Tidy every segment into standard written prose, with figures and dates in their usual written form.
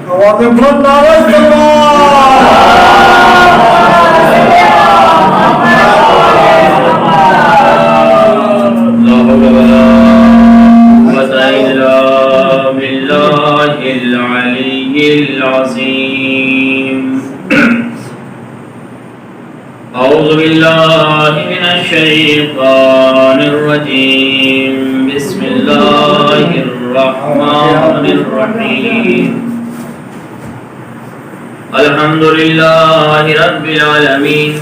آواز بلند آواز أعوذ بالله من الشيطان الرجيم بسم الله الرحمن الرحيم الحمد لله رب العالمين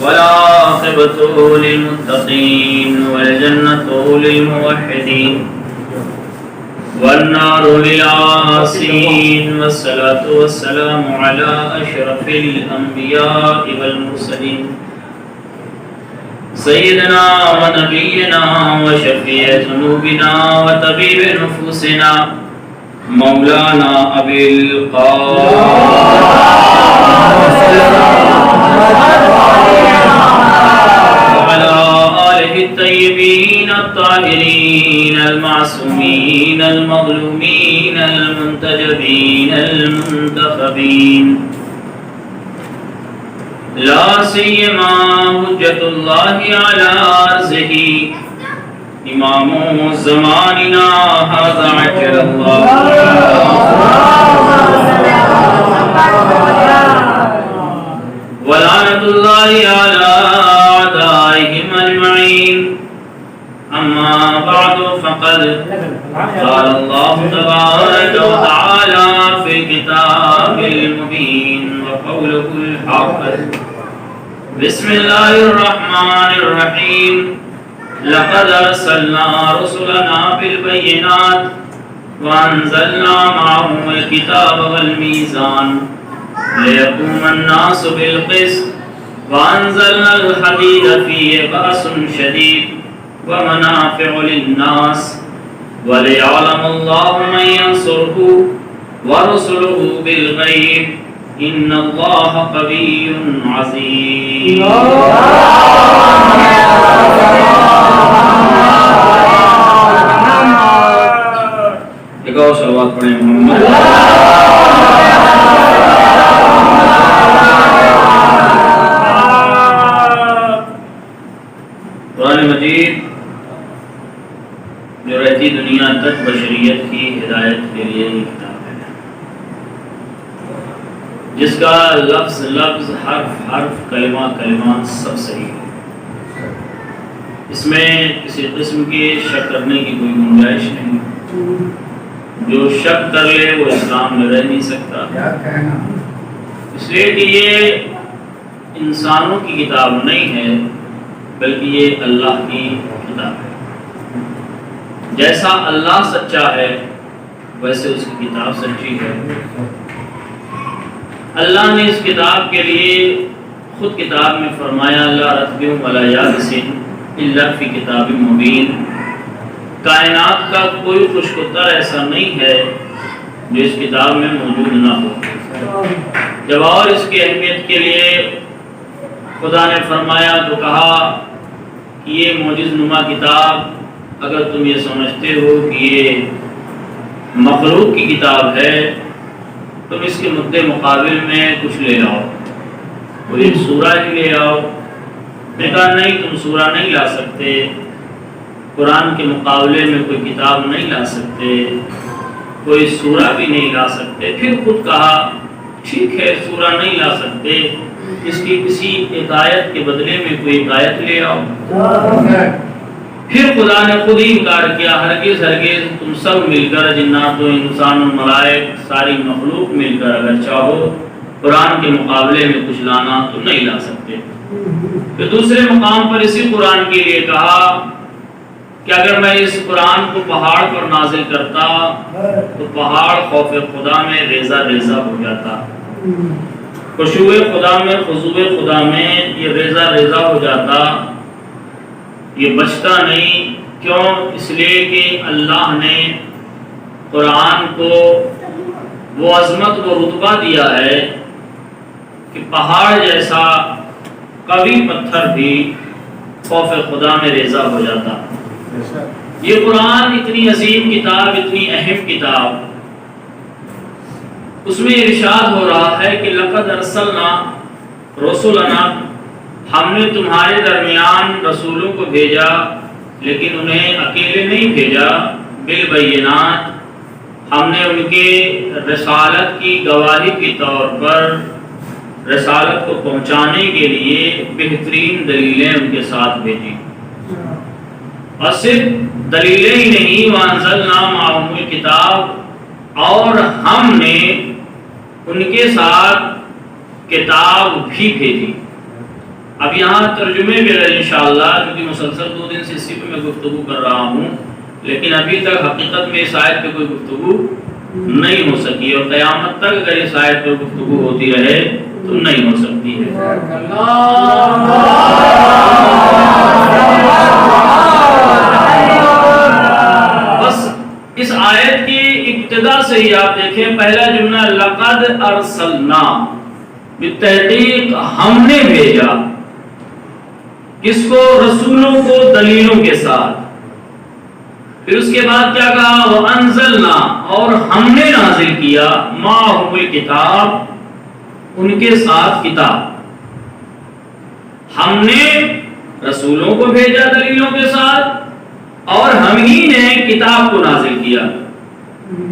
والعاقبة للمتقين والجنة للموحدين والنار للعاصين والصلاة والسلام على أشرف الأنبياء والمرسلين سيدنا ونبينا وشفيع ذنوبنا وطبيب نفوسنا مولانا أبي الطيبين الطاهرين المعصومين المظلومين المنتجبين المنتخبين لا سيما حجة الله على أرضه إمام زماننا هذا عجل الله ولعنة الله على أعدائهم أجمعين أما بعد فقد قال الله تبارك وتعالى في الكتاب المبين وقوله الحق بسم الله الرحمن الرحيم لقد أرسلنا رسلنا بالبينات وأنزلنا معهم الكتاب والميزان ليقوم الناس بالقسط وأنزلنا الحديد فيه بأس شديد ومنافع للناس وليعلم الله من ينصره ورسله بالغيب إن الله قوي عزيز ایک اور صلوات پڑھیں محمد قرآن مجید جو رہتی دنیا تک بشریت کی ہدایت کے لیے یہ کتاب ہے، جس کا لفظ لفظ حرف حرف کلمہ کلمہ سب صحیح ہے، اس میں کسی قسم کی شک کرنے کی کوئی گنجائش نہیں، جو شک کر لے وہ اسلام میں رہ نہیں سکتا، اس لیے کہ یہ انسانوں کی کتاب نہیں ہے بلکہ یہ اللہ کی کتاب ہے۔ جیسا اللہ سچا ہے ویسے اس کی کتاب سچی ہے۔ اللہ نے اس کتاب کے لیے خود کتاب میں فرمایا لا رتب ولا یابس الا فی کتاب مبین، کائنات کا کوئی خوشگوار ایسا نہیں ہے جو اس کتاب میں موجود نہ ہو۔ جب اور اس کی اہمیت کے لیے خدا نے فرمایا تو کہا کہ یہ معجز نما کتاب اگر تم یہ سمجھتے ہو کہ یہ مخلوق کی کتاب ہے تم اس کے مدِ مقابل میں کچھ لے آؤ، کوئی ایک سورہ ہی لے آؤ۔ میں کہا نہیں، تم سورہ نہیں لا سکتے، قرآن کے مقابلے میں کوئی کتاب نہیں لا سکتے، کوئی سورہ بھی نہیں لا سکتے۔ پھر خود کہا ٹھیک ہے سورہ نہیں لا سکتے، اس کی کسی ایک آیت کے بدلے میں کوئی ایک آیت لے آؤ۔ پھر خدا نے خود ہی انکار کیا ہرگز ہرگز تم سب مل کر جنات و انسان و ملائک ساری مخلوق مل کر اگر چاہو قرآن کے مقابلے میں کچھ لانا تو نہیں لا سکتے۔ پھر دوسرے مقام پر اسی قرآن کے لیے کہا کہ اگر میں اس قرآن کو پہاڑ پر نازل کرتا تو پہاڑ خوف خدا میں ریزہ ریزہ ہو جاتا، خشوع خدا میں خضوع خدا میں یہ ریزہ ریزہ ہو جاتا، یہ بچتا نہیں۔ کیوں؟ اس لیے کہ اللہ نے قرآن کو وہ عظمت و رتبہ دیا ہے کہ پہاڑ جیسا قوی پتھر بھی خوف خدا میں ریزہ ہو جاتا۔ یہ قرآن اتنی عظیم کتاب، اتنی اہم کتاب، اس میں ارشاد ہو رہا ہے کہ لقد ارسلنا رسولنا، ہم نے تمہارے درمیان رسولوں کو بھیجا لیکن انہیں اکیلے نہیں بھیجا، بالبینات، ہم نے ان کے رسالت کی گواہی کے طور پر رسالت کو پہنچانے کے لیے بہترین دلیلیں ان کے ساتھ بھیجی، اور صرف دلیلیں ہی نہیں، وانزلنا معہم الکتاب، اور ہم نے ان کے ساتھ کتاب بھی بھیجی۔ اب یہاں ترجمے کے انشاءاللہ، کیونکہ مسلسل 2 دن سے اسی پہ میں گفتگو کر رہا ہوں، لیکن ابھی تک حقیقت میں اس آیت پہ کوئی گفتگو نہیں ہو سکی، اور قیامت تک اگر اس آیت پر گفتگو ہوتی رہے تو نہیں ہو سکتی ہے۔ بس اس آیت کی ابتدا سے ہی آپ دیکھیں، پہلا جملہ لقد ارسلنا، بالتحقیق ہم نے بھیجا، کس کو؟ رسولوں کو دلیلوں کے ساتھ۔ پھر اس کے بعد کیا کہا؟ وَأَنزَلْنَا، اور ہم نے نازل کیا، مَعَهُمُ الْكِتَابَ، ان کے ساتھ کتاب۔ ہم نے رسولوں کو بھیجا دلیلوں کے ساتھ، اور ہم ہی نے کتاب کو نازل کیا۔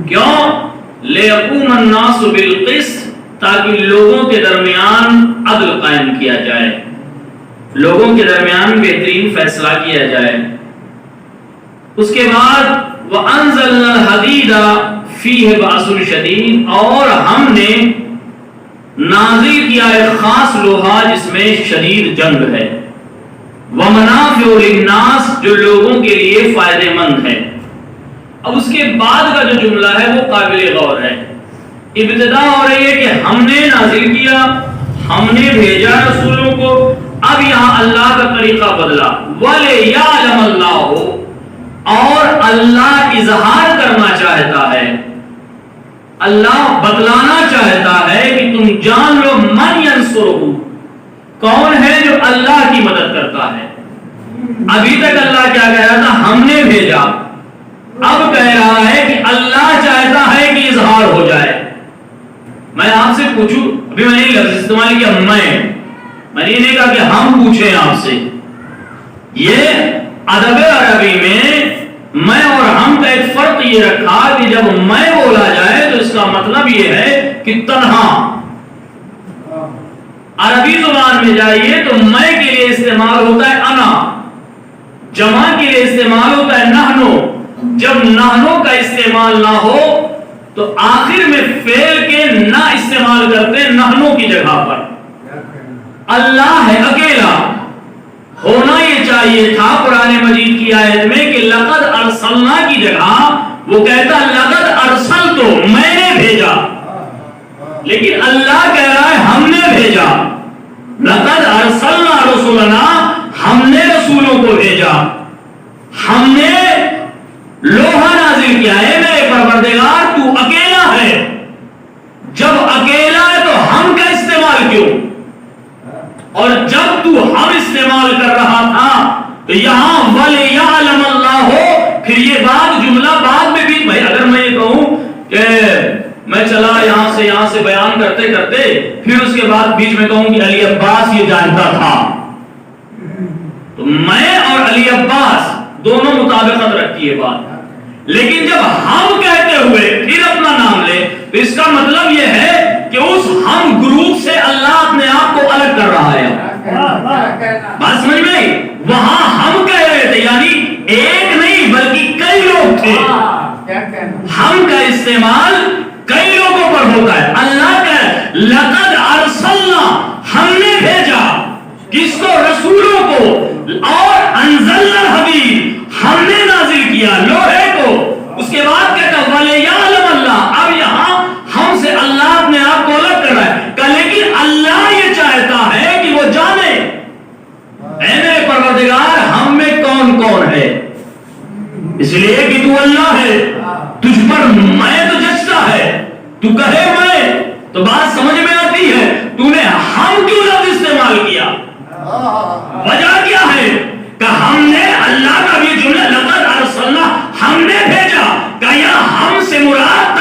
کیوں؟ لِيَقُومَ النَّاسُ بِالْقِسْطِ، تاکہ لوگوں کے درمیان عدل قائم کیا جائے، لوگوں کے درمیان بہترین فیصلہ کیا جائے۔ اس کے بعد وَأَنزَلْنَا الْحَدِيدَ فِيهِ بَأْسٌ شَدِيدٌ، اور ہم نے نازل کیا ایک خاص لوہا جس میں شدید جنگ ہے، وَمَنَافِعُ لِلنَّاسِ، جو لوگوں کے لیے فائدہ مند ہے۔ اب اس کے بعد کا جو جملہ ہے وہ قابل غور ہے۔ ابتدا ہو رہی ہے کہ ہم نے نازل کیا، ہم نے بھیجا رسولوں کو، اب یہاں اللہ کا طریقہ بدلا، وَلِيَعْلَمَ اللَّهُ، اور اللہ اظہار کرنا چاہتا ہے، اللہ بتلانا چاہتا ہے کہ تم جان لو من ینصرہ، کون ہے جو اللہ کی مدد کرتا ہے۔ ابھی تک اللہ کیا کہہ رہا تھا؟ ہم نے بھیجا، اب کہہ رہا ہے کہ اللہ چاہتا ہے کہ اظہار ہو جائے۔ میں آپ سے پوچھوں، ابھی میں نے لفظ استعمال کیا میں نے نہیں کہا کہ ہم پوچھیں آپ سے، یہ ادب عربی میں اور ہم کا ایک فرق یہ رکھا کہ جب میں بولا جائے تو اس کا مطلب یہ ہے کہ تنہا۔ عربی زبان میں جائیے تو میں کے لیے استعمال ہوتا ہے انا، جمع کے لیے استعمال ہوتا ہے نحنو۔ جب نحنو کا استعمال نہ ہو تو آخر میں فعل کے نہ استعمال کرتے نحنو کی جگہ پر۔ اللہ ہے اکیلا، ہونا یہ چاہیے تھا قرآن مجید کی آیت میں کہ لقد ارسلنا کی جگہ وہ کہتا لقد ارسلتو، میں نے بھیجا، لیکن اللہ کہہ رہا ہے ہم نے بھیجا۔ لقد ارسلنا رسولنا، ہم نے رسولوں کو بھیجا، ہم نے لوہا نازل کیا ہے۔ میرے پروردگار تو اکیلا ہے، جب اکیلا ہے تو ہم کا استعمال کیوں؟ اور جب تو ہم استعمال کر رہا تھا تو یہاں وَلِيَعْلَمَ اللَّهُ، پھر یہ بات جملہ بعد میں بھی، بھائی اگر میں یہ کہوں کہ میں چلا یہاں سے بیان کرتے کرتے پھر اس کے بعد بیچ میں کہوں کہ علی عباس یہ جانتا تھا، تو میں اور علی عباس دونوں مطابقت رکھتی ہے بات، لیکن جب ہم کہتے ہوئے پھر اپنا نام لے تو اس کا مطلب یہ ہے کہ اس ہم گروپ سے اللہ اپنے آپ کو الگ کر رہا ہے۔ بات سمجھ میں آئی؟ وہاں ہم کہہ رہے تھے، یعنی ایک نہیں بلکہ کئی لوگ تھے۔ ہم کا استعمال کئی لوگوں پر ہوتا ہے۔ اللہ کا لقد ارسلنا، ہم نے بھیجا، کس کو؟ رسولوں کو، اور انزلنا الحدید، ہم نے نازل کیا لوہے کو۔ اس کے بعد کہتا وَلِيَعْلَمَ اللَّهُ، اب یہاں ہم سے اللہ اپنے آپ کو الگ کر رہا ہے کہ لیکن اللہ یہ چاہتا ہے کہ وہ جانے، اے میرے پروردگار ہم میں کون کون ہے، اس لیے کہ تو اللہ ہے، تجھ پر میں تو جچتا ہے، تو کہے میں تو بات سمجھ میں آتی ہے، تو نے ہم کیوں لفظ استعمال کیا؟ وجہ کیا ہے کہ ہم نے اللہ کا بھی جملہ لقد ارسلنا، ہم نے بھیجا، کہ یا ہم سے مراد